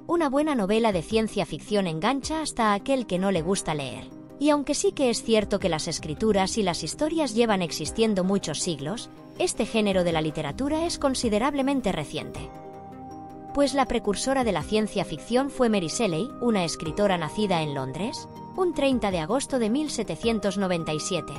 Una buena novela de ciencia ficción engancha hasta a aquel que no le gusta leer. Y aunque sí que es cierto que las escrituras y las historias llevan existiendo muchos siglos, este género de la literatura es considerablemente reciente. Pues la precursora de la ciencia ficción fue Mary Shelley, una escritora nacida en Londres, un 30 de agosto de 1797.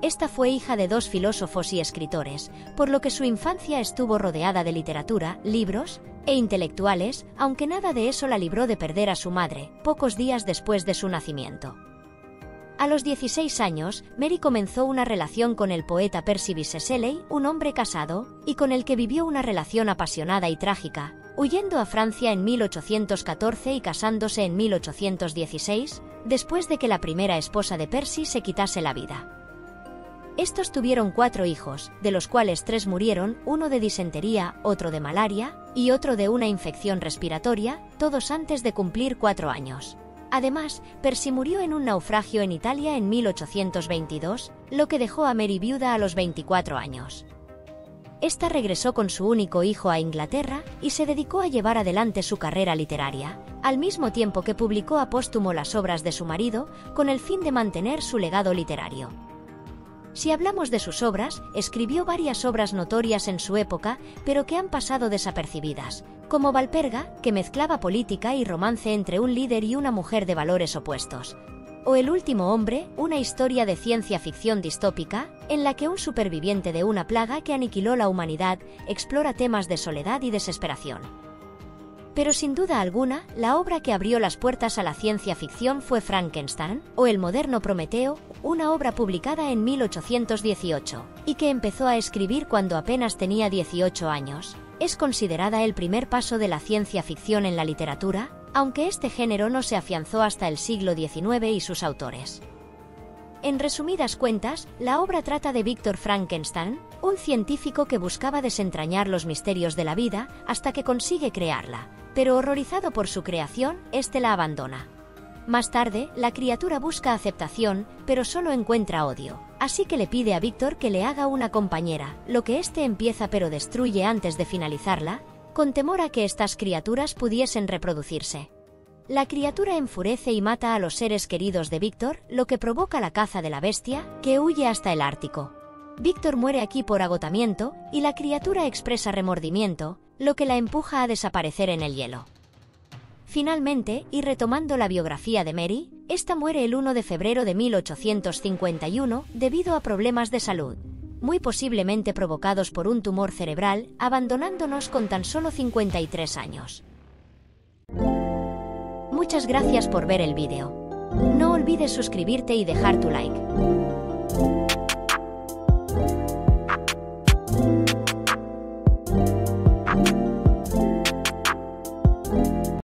Esta fue hija de dos filósofos y escritores, por lo que su infancia estuvo rodeada de literatura, libros e intelectuales, aunque nada de eso la libró de perder a su madre, pocos días después de su nacimiento. A los 16 años, Mary comenzó una relación con el poeta Percy Bysshe Shelley, un hombre casado, y con el que vivió una relación apasionada y trágica, huyendo a Francia en 1814 y casándose en 1816, después de que la primera esposa de Percy se quitase la vida. Estos tuvieron 4 hijos, de los cuales 3 murieron, uno de disentería, otro de malaria, y otro de una infección respiratoria, todos antes de cumplir 4 años. Además, Percy murió en un naufragio en Italia en 1822, lo que dejó a Mary viuda a los 24 años. Esta regresó con su único hijo a Inglaterra y se dedicó a llevar adelante su carrera literaria, al mismo tiempo que publicó a póstumo las obras de su marido, con el fin de mantener su legado literario. Si hablamos de sus obras, escribió varias obras notorias en su época, pero que han pasado desapercibidas, como Valperga, que mezclaba política y romance entre un líder y una mujer de valores opuestos, o El último hombre, una historia de ciencia ficción distópica, en la que un superviviente de una plaga que aniquiló la humanidad explora temas de soledad y desesperación. Pero sin duda alguna, la obra que abrió las puertas a la ciencia ficción fue Frankenstein, o El moderno Prometeo, una obra publicada en 1818, y que empezó a escribir cuando apenas tenía 18 años. Es considerada el primer paso de la ciencia ficción en la literatura, aunque este género no se afianzó hasta el siglo XIX y sus autores. En resumidas cuentas, la obra trata de Víctor Frankenstein, un científico que buscaba desentrañar los misterios de la vida hasta que consigue crearla, pero horrorizado por su creación, éste la abandona. Más tarde, la criatura busca aceptación, pero solo encuentra odio, así que le pide a Víctor que le haga una compañera, lo que éste empieza pero destruye antes de finalizarla, con temor a que estas criaturas pudiesen reproducirse. La criatura enfurece y mata a los seres queridos de Víctor, lo que provoca la caza de la bestia, que huye hasta el Ártico. Víctor muere aquí por agotamiento, y la criatura expresa remordimiento, lo que la empuja a desaparecer en el hielo. Finalmente, y retomando la biografía de Mary, esta muere el 1 de febrero de 1851 debido a problemas de salud, muy posiblemente provocados por un tumor cerebral, abandonándonos con tan solo 53 años. Muchas gracias por ver el vídeo. No olvides suscribirte y dejar tu like.